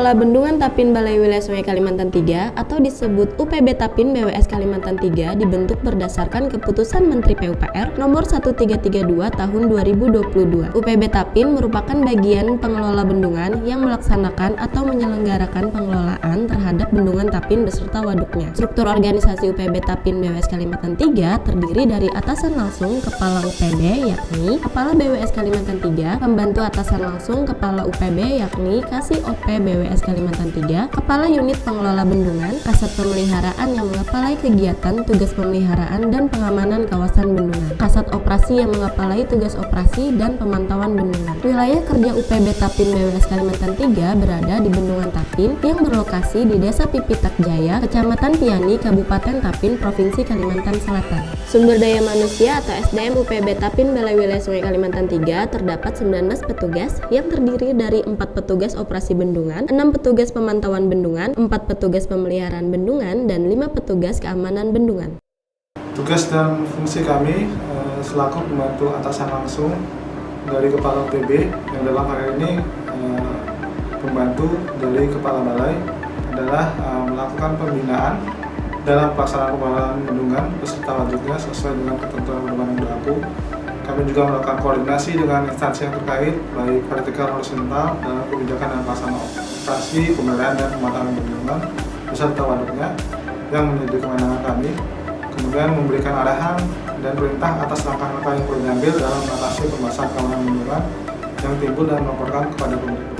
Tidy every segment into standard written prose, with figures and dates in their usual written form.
Pengelola Bendungan Tapin Balai Wilayah Sungai Kalimantan III atau disebut UPB Tapin BWS Kalimantan III dibentuk berdasarkan keputusan Menteri PUPR nomor 1332 tahun 2022. UPB Tapin merupakan bagian pengelola bendungan yang melaksanakan atau menyelenggarakan pengelolaan terhadap bendungan Tapin beserta waduknya. Struktur organisasi UPB Tapin BWS Kalimantan III terdiri dari atasan langsung Kepala UPB yakni Kepala BWS Kalimantan III, pembantu atasan langsung Kepala UPB yakni Kasih OP BWS Kalimantan III, Kepala Unit Pengelola Bendungan, Kasat Pemeliharaan yang mengepalai kegiatan tugas pemeliharaan dan pengamanan kawasan bendungan, Kasat Operasi yang mengepalai tugas operasi dan pemantauan bendungan. Wilayah kerja UPB Tapin BWS Kalimantan III berada di Bendungan Tapin yang berlokasi di Desa Pipitak Jaya, Kecamatan Piani, Kabupaten Tapin, Provinsi Kalimantan Selatan. Sumber daya manusia atau SDM UPB Tapin Balai Wilayah Sungai Kalimantan III terdapat 19 petugas yang terdiri dari 4 petugas operasi bendungan, 6 petugas pemantauan bendungan, 4 petugas pemeliharaan bendungan, dan 5 petugas keamanan bendungan. Tugas dan fungsi kami selaku pembantu atasan langsung dari Kepala UPB yang dalam hal ini pembantu dari Kepala Balai adalah melakukan pembinaan dalam pelaksanaan pengelolaan bendungan beserta waduknya sesuai dengan ketentuan bendungan yang berlaku. Kami juga melakukan koordinasi dengan instansi yang terkait, baik vertikal horizontal dalam kebijakan dan pelaksanaan operasi, pemeliharaan dan pemantauan bendungan beserta waduknya yang menjadi kewenangan kami. Kemudian memberikan arahan dan perintah atas langkah-langkah yang perlu diambil dalam mengatasi permasalahan keamanan bendungan yang timbul dan melaporkan kepada pemilik bendungan.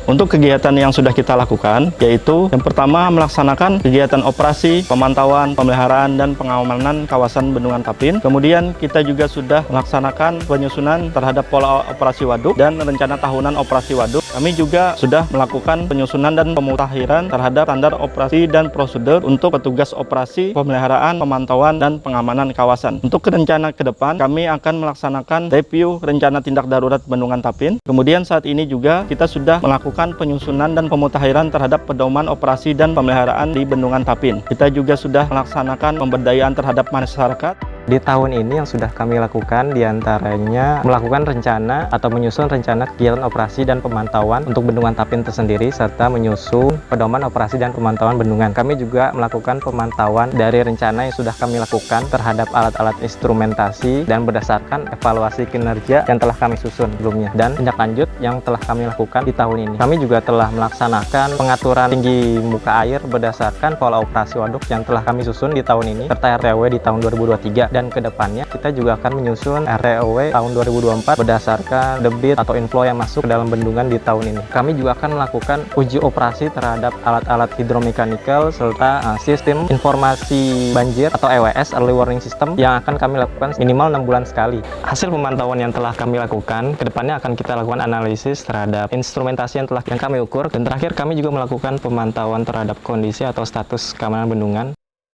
Untuk kegiatan yang sudah kita lakukan, yaitu yang pertama melaksanakan kegiatan operasi, pemantauan, pemeliharaan, dan pengamanan kawasan Bendungan Tapin. Kemudian kita juga sudah melaksanakan penyusunan terhadap pola operasi waduk dan rencana tahunan operasi waduk. Kami juga sudah melakukan penyusunan dan pemutakhiran terhadap standar operasi dan prosedur untuk petugas operasi, pemeliharaan, pemantauan, dan pengamanan kawasan. Untuk rencana ke depan, kami akan melaksanakan review rencana tindak darurat Bendungan Tapin. Kemudian saat ini juga kita sudah melakukan penyusunan dan pemutakhiran terhadap pedoman operasi dan pemeliharaan di Bendungan Tapin. Kita juga sudah melaksanakan pemberdayaan terhadap masyarakat. Di tahun ini yang sudah kami lakukan diantaranya melakukan rencana atau menyusun rencana kegiatan operasi dan pemantauan untuk Bendungan Tapin tersendiri serta menyusun pedoman operasi dan pemantauan bendungan. Kami juga melakukan pemantauan dari rencana yang sudah kami lakukan terhadap alat-alat instrumentasi dan berdasarkan evaluasi kinerja yang telah kami susun sebelumnya dan tindak lanjut yang telah kami lakukan di tahun ini. Kami juga telah melaksanakan pengaturan tinggi muka air berdasarkan pola operasi waduk yang telah kami susun di tahun ini serta RTW di tahun 2023. Dan kedepannya kita juga akan menyusun RTW tahun 2024 berdasarkan debit atau inflow yang masuk ke dalam bendungan di tahun ini. Kami juga akan melakukan uji operasi terhadap alat-alat hidromekanikal serta sistem informasi banjir atau EWS (Early Warning System) yang akan kami lakukan minimal 6 bulan sekali. Hasil pemantauan yang telah kami lakukan, kedepannya akan kita lakukan analisis terhadap instrumentasi yang kami ukur, dan terakhir kami juga melakukan pemantauan terhadap kondisi atau status keamanan bendungan.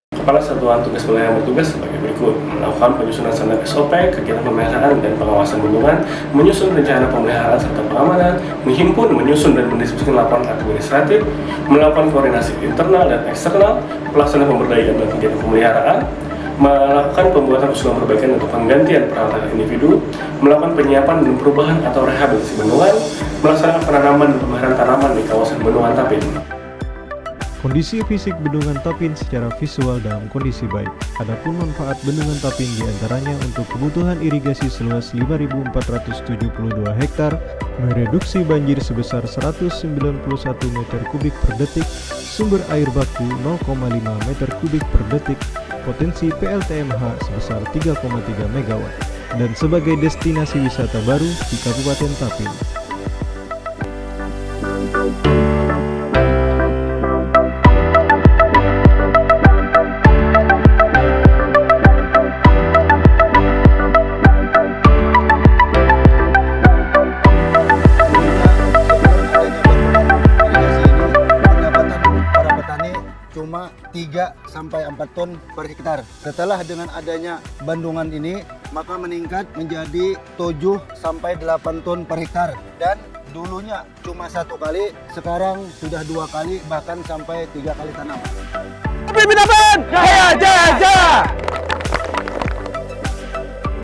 Kepala Satuan Tugas Wilayah bertugas sebagai berikut: melakukan penyusunan standar SOP, kegiatan pemeliharaan dan pengawasan bendungan, menyusun rencana pemeliharaan serta pengamanan, menghimpun, menyusun dan mendiskusikan laporan administratif, melakukan koordinasi internal dan eksternal, pelaksanaan pemberdayaan dan kegiatan pemeliharaan, melakukan pembuatan usulan perbaikan untuk penggantian peralatan individu, melakukan penyiapan dan perubahan atau rehabilitasi bendungan, melaksanakan penanaman dan pemeliharaan tanaman di kawasan Bendungan Tapin. Kondisi fisik Bendungan Tapin secara visual dalam kondisi baik. Adapun manfaat Bendungan Tapin diantaranya untuk kebutuhan irigasi seluas 5.472 hektar, mereduksi banjir sebesar 191 meter kubik per detik, sumber air baku 0,5 meter kubik per detik, potensi PLTMH sebesar 3,3 MW, dan sebagai destinasi wisata baru di Kabupaten Tapin. Cuma 3-4 ton per hektar. Setelah dengan adanya bendungan ini, maka meningkat menjadi 7-8 ton per hektar. Dan dulunya cuma 1 kali, sekarang sudah 2 kali, bahkan sampai 3 kali tanam. Jaya, jaya, jaya!